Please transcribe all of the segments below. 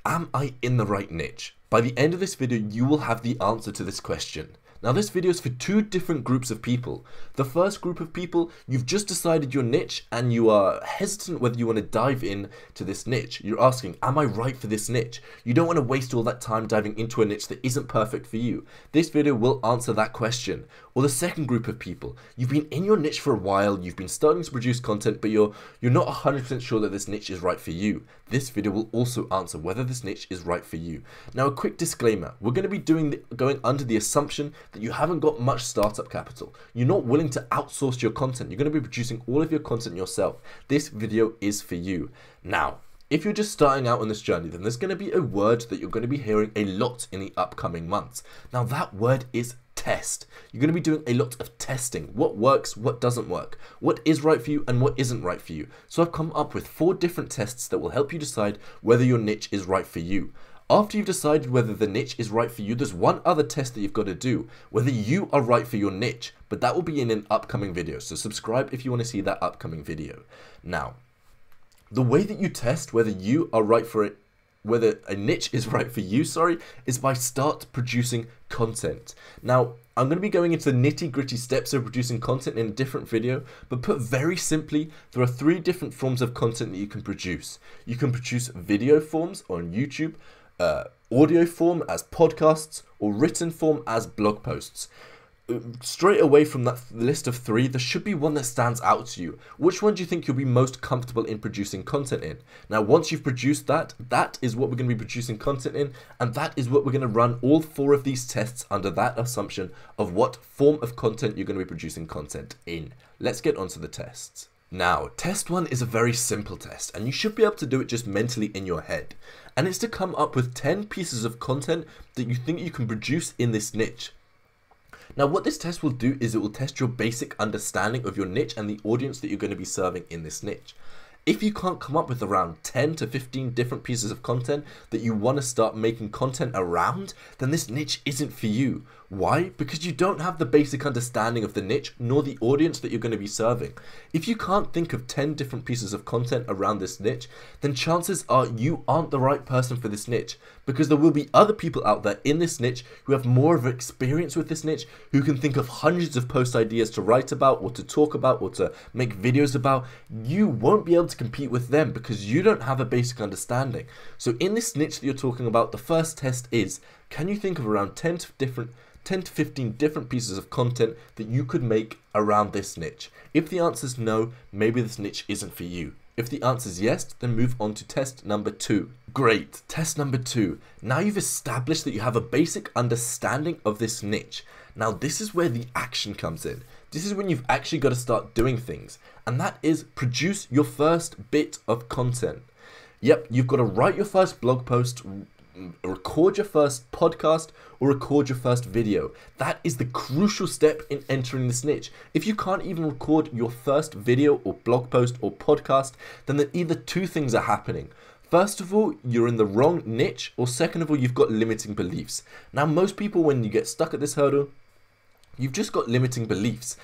Am I in the right niche? By the end of this video, you will have the answer to this question. Now this video is for two different groups of people. The first group of people, you've just decided your niche and you are hesitant whether you want to dive in to this niche. You're asking, am I right for this niche? You don't want to waste all that time diving into a niche that isn't perfect for you. This video will answer that question. Or the second group of people, you've been in your niche for a while, you've been starting to produce content, but you're not 100% sure that this niche is right for you. This video will also answer whether this niche is right for you. Now a quick disclaimer, we're going to be going under the assumption that you haven't got much startup capital. You're not willing to outsource your content. You're going to be producing all of your content yourself. This video is for you. Now, if you're just starting out on this journey, then there's going to be a word that you're going to be hearing a lot in the upcoming months. Now that word is test. You're going to be doing a lot of testing. What works, what doesn't work, what is right for you and what isn't right for you. So I've come up with 4 different tests that will help you decide whether your niche is right for you. After you've decided whether the niche is right for you, there's one other test that you've got to do, whether you are right for your niche, but that will be in an upcoming video. So subscribe if you want to see that upcoming video. Now, the way that you test whether you are right for it, whether a niche is right for you, is by start producing content. Now, I'm going to be going into the nitty-gritty steps of producing content in a different video, but put very simply, there are 3 different forms of content that you can produce. You can produce video forms on YouTube, audio form as podcasts, or written form as blog posts. Straight away from that list of 3, there should be one that stands out to you. Which one do you think you'll be most comfortable in producing content in? Now, once you've produced that, that is what we're going to be producing content in, and that is what we're going to run all 4 of these tests under that assumption of what form of content you're going to be producing content in. Let's get onto the tests. Now, test 1 is a very simple test, and you should be able to do it just mentally in your head. And it's to come up with 10 pieces of content that you think you can produce in this niche. Now what this test will do is it will test your basic understanding of your niche and the audience that you're going to be serving in this niche. If you can't come up with around 10 to 15 different pieces of content that you want to start making content around, then this niche isn't for you. Why? Because you don't have the basic understanding of the niche nor the audience that you're going to be serving. If you can't think of 10 different pieces of content around this niche, then chances are you aren't the right person for this niche, because there will be other people out there in this niche who have more of experience with this niche, who can think of hundreds of post ideas to write about or to talk about or to make videos about. You won't be able to compete with them because you don't have a basic understanding. So in this niche that you're talking about, the first test is, can you think of around 10 to 15 different pieces of content that you could make around this niche? If the answer is no, maybe this niche isn't for you. If the answer is yes, then move on to test number 2. Great, test number 2. Now you've established that you have a basic understanding of this niche. Now this is where the action comes in. This is when you've actually got to start doing things, and that is produce your first bit of content. Yep, you've got to write your first blog post, record your first podcast, or record your first video. That is the crucial step in entering this niche. If you can't even record your first video or blog post or podcast, then either 2 things are happening. First of all, you're in the wrong niche, or second of all, you've got limiting beliefs. Now, most people, when you get stuck at this hurdle, you've just got limiting beliefs.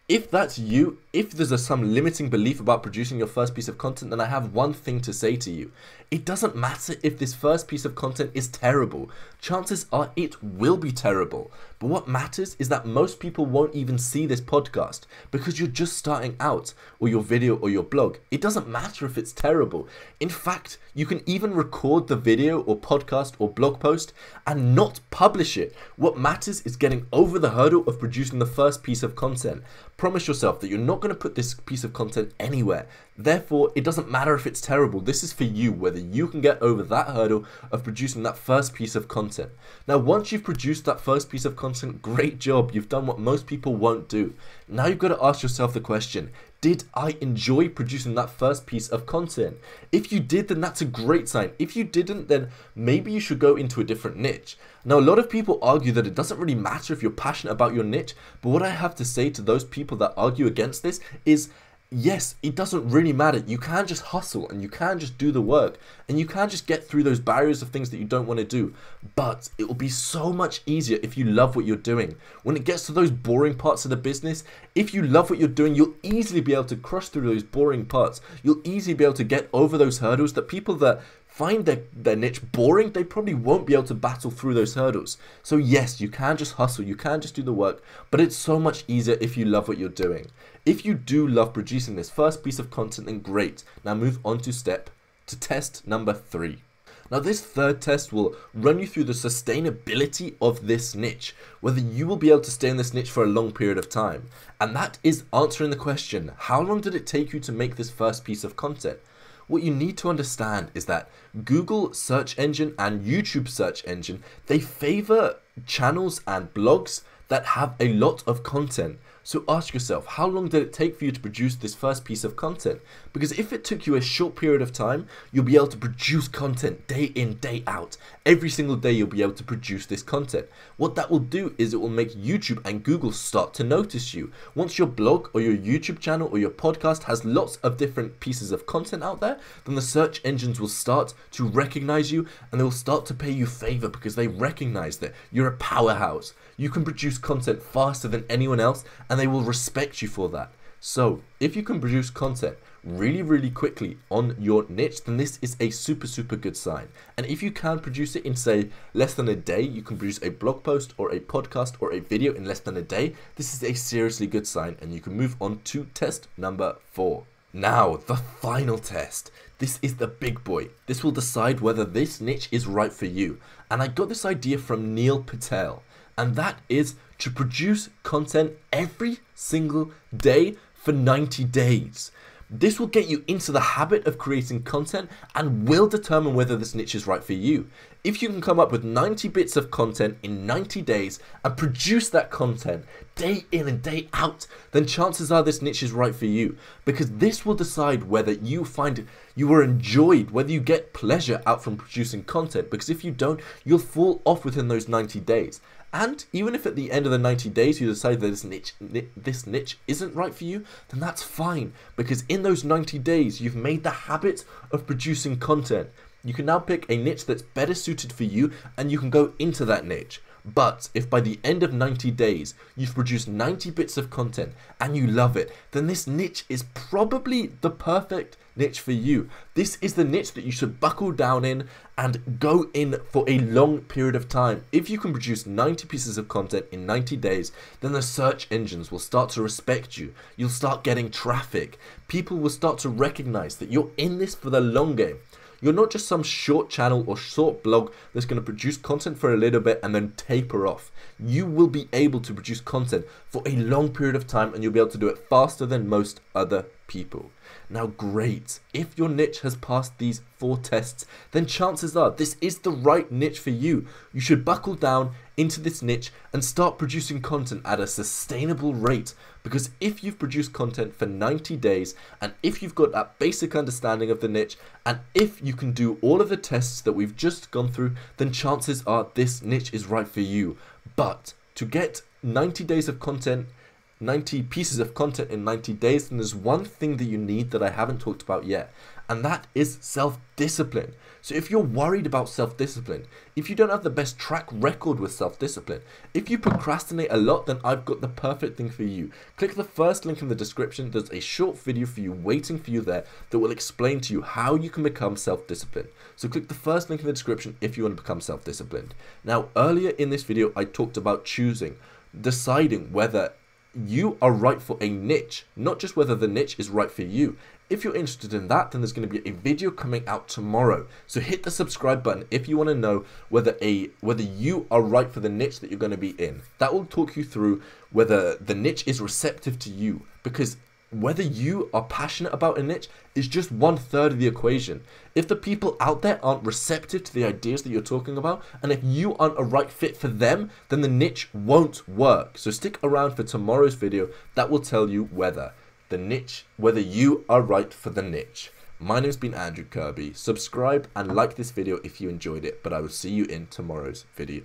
If that's you, if there's some limiting belief about producing your first piece of content, then I have one thing to say to you. It doesn't matter if this first piece of content is terrible. Chances are it will be terrible. But what matters is that most people won't even see this podcast because you're just starting out, or your video or your blog. It doesn't matter if it's terrible. In fact, you can even record the video or podcast or blog post and not publish it. What matters is getting over the hurdle of producing the first piece of content. Promise yourself that you're not going to put this piece of content anywhere. Therefore, it doesn't matter if it's terrible. This is for you, whether you can get over that hurdle of producing that first piece of content. Now, once you've produced that first piece of content, great job. You've done what most people won't do. Now you've got to ask yourself the question, did I enjoy producing that first piece of content? If you did, then that's a great sign. If you didn't, then maybe you should go into a different niche. Now, a lot of people argue that it doesn't really matter if you're passionate about your niche, but what I have to say to those people that argue against this is, yes, it doesn't really matter. You can just hustle and you can just do the work and you can just get through those barriers of things that you don't want to do. But it will be so much easier if you love what you're doing. When it gets to those boring parts of the business, if you love what you're doing, you'll easily be able to crush through those boring parts. You'll easily be able to get over those hurdles that people that find their niche boring, they probably won't be able to battle through those hurdles. So yes, you can just hustle, you can just do the work, but it's so much easier if you love what you're doing. If you do love producing this first piece of content, then great. Now move on to test number 3. Now this third test will run you through the sustainability of this niche, whether you will be able to stay in this niche for a long period of time. And that is answering the question, how long did it take you to make this first piece of content? What you need to understand is that Google search engine and YouTube search engine, they favor channels and blogs that have a lot of content. So ask yourself, how long did it take for you to produce this first piece of content? Because if it took you a short period of time, you'll be able to produce content day in, day out. Every single day you'll be able to produce this content. What that will do is it will make YouTube and Google start to notice you. Once your blog or your YouTube channel or your podcast has lots of different pieces of content out there, then the search engines will start to recognize you and they will start to pay you favor because they recognize that you're a powerhouse. You can produce content faster than anyone else and they will respect you for that. So if you can produce content really quickly on your niche, then this is a super good sign. And if you can produce it in, say, less than a day, you can produce a blog post or a podcast or a video in less than a day, this is a seriously good sign and you can move on to test number 4. Now, the final test. This is the big boy. This will decide whether this niche is right for you. And I got this idea from Neil Patel. And that is to produce content every single day for 90 days. This will get you into the habit of creating content and will determine whether this niche is right for you. If you can come up with 90 bits of content in 90 days and produce that content day in and day out, then chances are this niche is right for you, because this will decide whether you find you are enjoyed, whether you get pleasure out from producing content, because if you don't, you'll fall off within those 90 days. And even if at the end of the 90 days you decide that this niche isn't right for you, then that's fine, because in those 90 days you've made the habit of producing content. You can now pick a niche that's better suited for you and you can go into that niche. But if by the end of 90 days you've produced 90 bits of content and you love it, then this niche is probably the perfect niche for you. This is the niche that you should buckle down in and go in for a long period of time. If you can produce 90 pieces of content in 90 days, then the search engines will start to respect you. You'll start getting traffic. People will start to recognize that you're in this for the long game. You're not just some short channel or short blog that's going to produce content for a little bit and then taper off. You will be able to produce content for a long period of time and you'll be able to do it faster than most other people. Now great, if your niche has passed these 4 tests, then chances are this is the right niche for you. You should buckle down into this niche and start producing content at a sustainable rate, because if you've produced content for 90 days and if you've got that basic understanding of the niche and if you can do all of the tests that we've just gone through, then chances are this niche is right for you. But to get 90 days of content, 90 pieces of content in 90 days, then there's one thing that you need that I haven't talked about yet, and that is self-discipline. So if you're worried about self-discipline, if you don't have the best track record with self-discipline, if you procrastinate a lot, then I've got the perfect thing for you. Click the first link in the description. There's a short video for you waiting for you there that will explain to you how you can become self-disciplined. So click the first link in the description if you want to become self-disciplined. Now, earlier in this video, I talked about deciding whether you are right for a niche, not just whether the niche is right for you. If you're interested in that, then there's going to be a video coming out tomorrow. So hit the subscribe button if you want to know whether you are right for the niche that you're going to be in. That will talk you through whether the niche is receptive to you, because whether you are passionate about a niche is just 1/3 of the equation. If the people out there aren't receptive to the ideas that you're talking about, and if you aren't a right fit for them, then the niche won't work. So stick around for tomorrow's video. That will tell you whether you are right for the niche. My name's been Andrew Kirby. Subscribe and like this video if you enjoyed it, but I will see you in tomorrow's video.